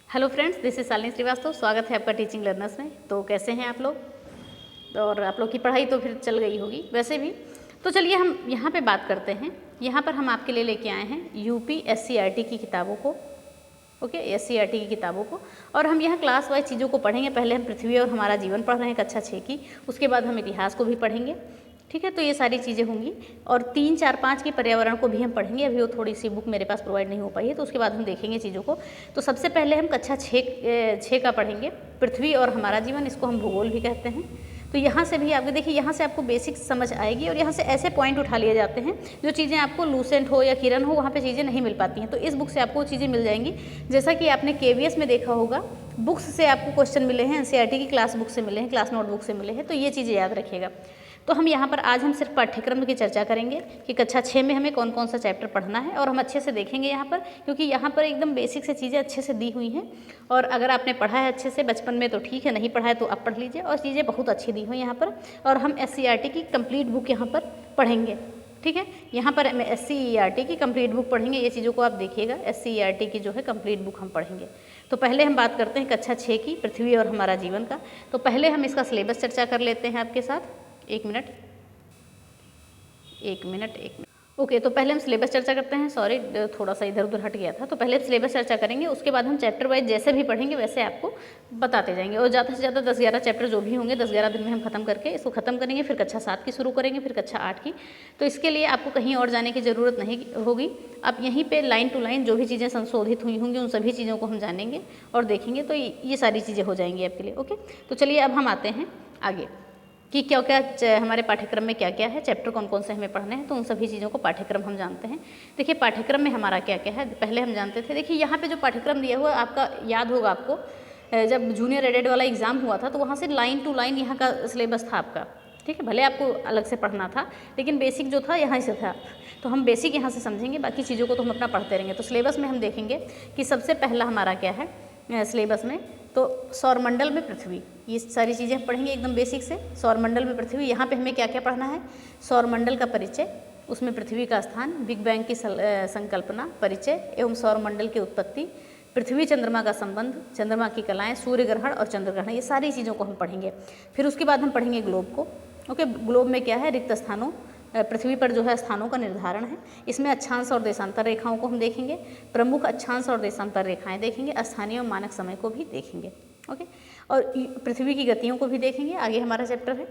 Hello friends, this is Shalini Srivastava. स्वागत है आपका टीचिंग लर्नर्स में। तो कैसे हैं आप लोग? और आप लोग की पढ़ाई तो फिर चल गई होगी वैसे भी। तो चलिए हम यहाँ पे बात करते हैं। यहाँ पर हम आपके लिए लेके आए हैं यूपी SCERT की किताबों को, ओके, SCERT की किताबों को। और हम यहाँ क्लास वाइज चीज़ों को पढ़ेंगे। पहले हम पृथ्वी और हमारा जीवन पढ़ रहे हैं कक्षा 6 की, उसके बाद हम इतिहास को भी पढ़ेंगे, ठीक है। तो ये सारी चीज़ें होंगी। और 3, 4, 5 की पर्यावरण को भी हम पढ़ेंगे। अभी वो थोड़ी सी बुक मेरे पास प्रोवाइड नहीं हो पाई है, तो उसके बाद हम देखेंगे चीज़ों को। तो सबसे पहले हम कक्षा 6 का पढ़ेंगे, पृथ्वी और हमारा जीवन। इसको हम भूगोल भी कहते हैं। तो यहाँ से भी आपको देखिए, यहाँ से आपको बेसिक समझ आएगी और यहाँ से ऐसे पॉइंट उठा लिए जाते हैं जो चीज़ें आपको लूसेंट हो या किरण हो, वहाँ पे चीज़ें नहीं मिल पाती हैं। तो इस बुक से आपको चीज़ें मिल जाएंगी। जैसा कि आपने KVS में देखा होगा, बुक्स से आपको क्वेश्चन मिले हैं, NCERT की क्लास बुक से मिले हैं, क्लास नोटबुक से मिले हैं। तो ये चीज़ें याद रखिएगा। तो हम यहाँ पर आज हम सिर्फ पाठ्यक्रम की चर्चा करेंगे कि कक्षा 6 में हमें कौन कौन सा चैप्टर पढ़ना है, और हम अच्छे से देखेंगे यहाँ पर, क्योंकि यहाँ पर एकदम बेसिक से चीज़ें अच्छे से दी हुई हैं। और अगर आपने पढ़ा है अच्छे से बचपन में तो ठीक है, नहीं पढ़ा है तो अब पढ़ लीजिए। और चीज़ें बहुत अच्छी दी हुई यहाँ पर। और हम SCERT की कंप्लीट बुक यहाँ पर पढ़ेंगे, ठीक है। यहाँ पर हम SCERT की कंप्लीट बुक पढ़ेंगे। ये चीज़ों को आप देखिएगा, SCERT की जो है कंप्लीट बुक हम पढ़ेंगे। तो पहले हम बात करते हैं कक्षा 6 की, पृथ्वी और हमारा जीवन का। तो पहले हम इसका सिलेबस चर्चा कर लेते हैं आपके साथ। एक मिनट। ओके, तो पहले हम सिलेबस चर्चा करते हैं। सॉरी, थोड़ा सा इधर उधर हट गया था। तो पहले हम सिलेबस चर्चा करेंगे, उसके बाद हम चैप्टर वाइज जैसे भी पढ़ेंगे वैसे आपको बताते जाएंगे। और ज़्यादा से ज़्यादा 10-11 चैप्टर जो भी होंगे 10-11 दिन में हम खत्म करके इसको ख़त्म करेंगे। फिर कक्षा 7 की शुरू करेंगे, फिर कक्षा 8 की। तो इसके लिए आपको कहीं और जाने की ज़रूरत नहीं होगी। आप यहीं पर लाइन टू लाइन जो भी चीज़ें संशोधित हुई होंगी उन सभी चीज़ों को हम जानेंगे और देखेंगे। तो ये सारी चीज़ें हो जाएंगी आपके लिए, ओके। तो चलिए अब हम आते हैं आगे कि क्या क्या हमारे पाठ्यक्रम में क्या क्या है, चैप्टर कौन कौन से हमें पढ़ने हैं। तो उन सभी चीज़ों को पाठ्यक्रम हम जानते हैं। देखिए पाठ्यक्रम में हमारा क्या क्या है पहले हम जानते थे। देखिए यहाँ पे जो पाठ्यक्रम दिया हुआ आपका याद होगा आपको, जब जूनियर एडेड वाला एग्ज़ाम हुआ था तो वहाँ से लाइन टू लाइन यहाँ का सिलेबस था आपका, ठीक है। भले आपको अलग से पढ़ना था, लेकिन बेसिक जो था यहाँ से था। तो हम बेसिक यहाँ से समझेंगे, बाकी चीज़ों को तो हम अपना पढ़ते रहेंगे। तो सिलेबस में हम देखेंगे कि सबसे पहला हमारा क्या है सिलेबस में, तो सौरमंडल में पृथ्वी। ये सारी चीज़ें हम पढ़ेंगे एकदम बेसिक से। सौरमंडल में पृथ्वी, यहाँ पे हमें क्या क्या पढ़ना है, सौरमंडल का परिचय, उसमें पृथ्वी का स्थान, बिग बैंग की संकल्पना, परिचय एवं सौरमंडल की उत्पत्ति, पृथ्वी चंद्रमा का संबंध, चंद्रमा की कलाएँ, सूर्य ग्रहण और चंद्र ग्रहण, ये सारी चीज़ों को हम पढ़ेंगे। फिर उसके बाद हम पढ़ेंगे ग्लोब को, ओके। ग्लोब में क्या है, रिक्त स्थानों, पृथ्वी पर जो है स्थानों का निर्धारण है। इसमें अक्षांश और देशांतर रेखाओं को हम देखेंगे, प्रमुख अक्षांश और देशांतर रेखाएं देखेंगे, स्थानीय और मानक समय को भी देखेंगे, ओके। और पृथ्वी की गतियों को भी देखेंगे। आगे हमारा चैप्टर है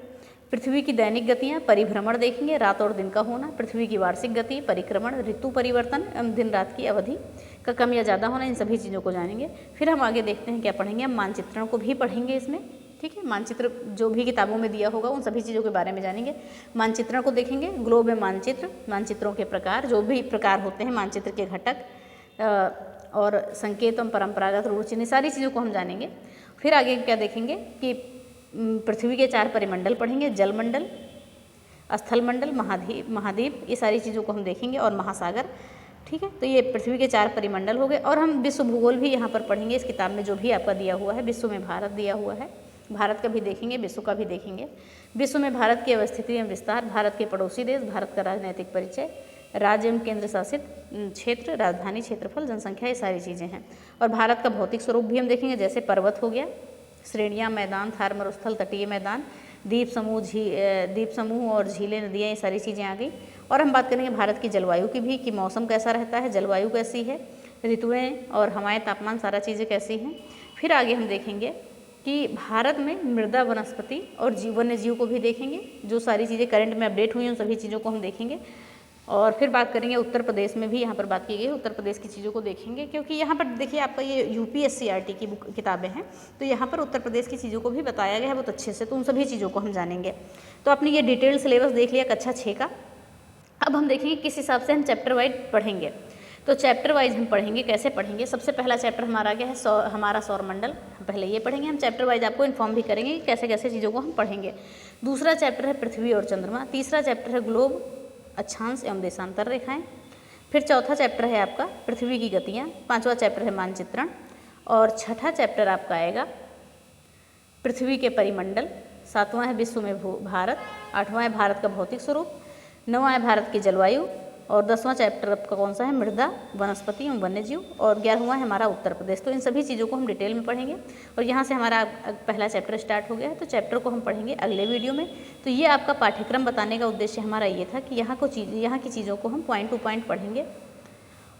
पृथ्वी की दैनिक गतियाँ, परिभ्रमण देखेंगे, रात और दिन का होना, पृथ्वी की वार्षिक गति, परिक्रमण, ऋतु परिवर्तन एवं दिन रात की अवधि का कम या ज़्यादा होना, इन सभी चीज़ों को जानेंगे। फिर हम आगे देखते हैं क्या पढ़ेंगे, हम मानचित्रण को भी पढ़ेंगे इसमें, ठीक है। मानचित्र जो भी किताबों में दिया होगा उन सभी चीज़ों के बारे में जानेंगे। मानचित्रण को देखेंगे, ग्लोब में मानचित्र, मानचित्रों के प्रकार, जो भी प्रकार होते हैं मानचित्र के घटक और संकेत एवं परंपरागत रूढ़ चिन्ह, सारी चीज़ों को हम जानेंगे। फिर आगे क्या देखेंगे कि पृथ्वी के 4 परिमंडल पढ़ेंगे, जलमंडल, स्थलमंडल, महाद्वीप, ये सारी चीज़ों को हम देखेंगे, और महासागर, ठीक है। तो ये पृथ्वी के 4 परिमंडल हो गए। और हम विश्व भूगोल भी यहाँ पर पढ़ेंगे। इस किताब में जो भी आपका दिया हुआ है, विश्व में भारत दिया हुआ है, भारत का भी देखेंगे, विश्व का भी देखेंगे। विश्व में भारत की अवस्थिति एवं विस्तार, भारत के पड़ोसी देश, भारत का राजनैतिक परिचय, राज्य एवं केंद्र शासित क्षेत्र, राजधानी, क्षेत्रफल, जनसंख्या, ये सारी चीज़ें हैं। और भारत का भौतिक स्वरूप भी हम देखेंगे, जैसे पर्वत हो गया, श्रेणियाँ, मैदान, थार मरुस्थल, तटीय मैदान, द्वीप समूह और झीलें, नदियाँ, ये सारी चीज़ें आ गई। और हम बात करेंगे भारत की जलवायु की भी, कि मौसम कैसा रहता है, जलवायु कैसी है, ऋतुएँ और हवाएं, तापमान, सारा चीज़ें कैसी हैं। फिर आगे हम देखेंगे कि भारत में मृदा, वनस्पति और वन्य जीव को भी देखेंगे। जो सारी चीज़ें करंट में अपडेट हुई हैं उन सभी चीज़ों को हम देखेंगे। और फिर बात करेंगे उत्तर प्रदेश में भी, यहाँ पर बात की गई है, उत्तर प्रदेश की चीज़ों को देखेंगे, क्योंकि यहाँ पर देखिए आपका ये यूपी SCERT की बुक किताबें हैं, तो यहाँ पर उत्तर प्रदेश की चीज़ों को भी बताया गया है बहुत अच्छे से। तो उन सभी चीज़ों को हम जानेंगे। तो आपने ये डिटेल सिलेबस देख लिया कक्षा 6 का। अब हम देखेंगे किस हिसाब से हम चैप्टर वाइज पढ़ेंगे। तो चैप्टर वाइज हम पढ़ेंगे, कैसे पढ़ेंगे। सबसे पहला चैप्टर हमारा क्या है, हमारा सौरमंडल, पहले ये पढ़ेंगे। हम चैप्टर वाइज आपको इन्फॉर्म भी करेंगे कि कैसे कैसे चीज़ों को हम पढ़ेंगे। दूसरा चैप्टर है पृथ्वी और चंद्रमा, तीसरा चैप्टर है ग्लोब, अक्षांश एवं देशांतर रेखाएं, फिर चौथा चैप्टर है आपका पृथ्वी की गतियाँ, पांचवा चैप्टर है मानचित्रण, और छठा चैप्टर आपका आएगा पृथ्वी के परिमंडल, सातवां है विश्व में भारत, आठवां है भारत का भौतिक स्वरूप, नौवां है भारत की जलवायु, और 10वां चैप्टर आपका कौन सा है, मृदा, वनस्पति एवं वन्यजीव, और 11वां है हमारा उत्तर प्रदेश। तो इन सभी चीज़ों को हम डिटेल में पढ़ेंगे और यहाँ से हमारा पहला चैप्टर स्टार्ट हो गया है। तो चैप्टर को हम पढ़ेंगे अगले वीडियो में। तो ये आपका पाठ्यक्रम बताने का उद्देश्य हमारा ये था कि यहाँ की चीज़ों को हम पॉइंट टू पॉइंट पढ़ेंगे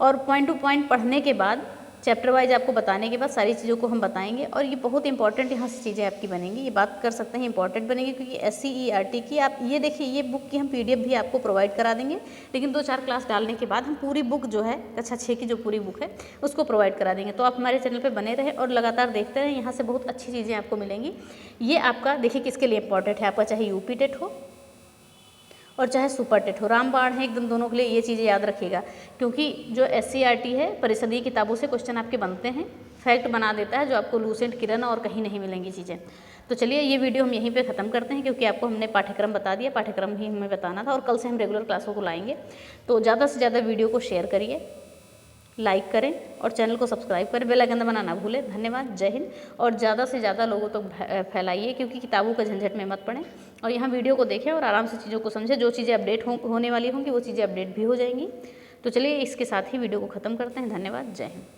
और पॉइंट टू पॉइंट पढ़ने के बाद चैप्टर वाइज आपको बताने के बाद सारी चीज़ों को हम बताएंगे। और ये बहुत इंपॉर्टेंट यहाँ से चीज़ें आपकी बनेंगी, ये बात कर सकते हैं इंपॉर्टेंट बनेगी, क्योंकि SCERT की आप ये देखिए, ये बुक की हम PDF भी आपको प्रोवाइड करा देंगे, लेकिन 2-4 क्लास डालने के बाद हम पूरी बुक जो है कक्षा 6 की जो पूरी बुक है उसको प्रोवाइड करा देंगे। तो आप हमारे चैनल पर बने रहें और लगातार देखते रहें, यहाँ से बहुत अच्छी चीज़ें आपको मिलेंगी। ये आपका देखिए किसके लिए इंपॉर्टेंट है, आपका चाहे UP टेट हो और चाहे सुपर टेट हो, रामबाण है एकदम, दोनों के लिए ये चीज़ें याद रखिएगा, क्योंकि जो SCERT है परिषदीय किताबों से क्वेश्चन आपके बनते हैं, फैक्ट बना देता है, जो आपको लूसेंट, किरण और कहीं नहीं मिलेंगी चीज़ें। तो चलिए ये वीडियो हम यहीं पे ख़त्म करते हैं, क्योंकि आपको हमने पाठ्यक्रम बता दिया, पाठ्यक्रम ही हमें बताना था और कल से हम रेगुलर क्लासों को लाएंगे। तो ज़्यादा से ज़्यादा वीडियो को शेयर करिए, लाइक करें और चैनल को सब्सक्राइब करें, बेल आइकन दबाना ना भूलें। धन्यवाद, जय हिंद। और ज़्यादा से ज़्यादा लोगों तक फैलाइए, क्योंकि किताबों के झंझट में मत पड़ें और यहाँ वीडियो को देखें और आराम से चीज़ों को समझें। जो चीज़ें अपडेट होने वाली होंगी वो चीज़ें अपडेट भी हो जाएंगी। तो चलिए इसके साथ ही वीडियो को ख़त्म करते हैं। धन्यवाद, जय हिंद।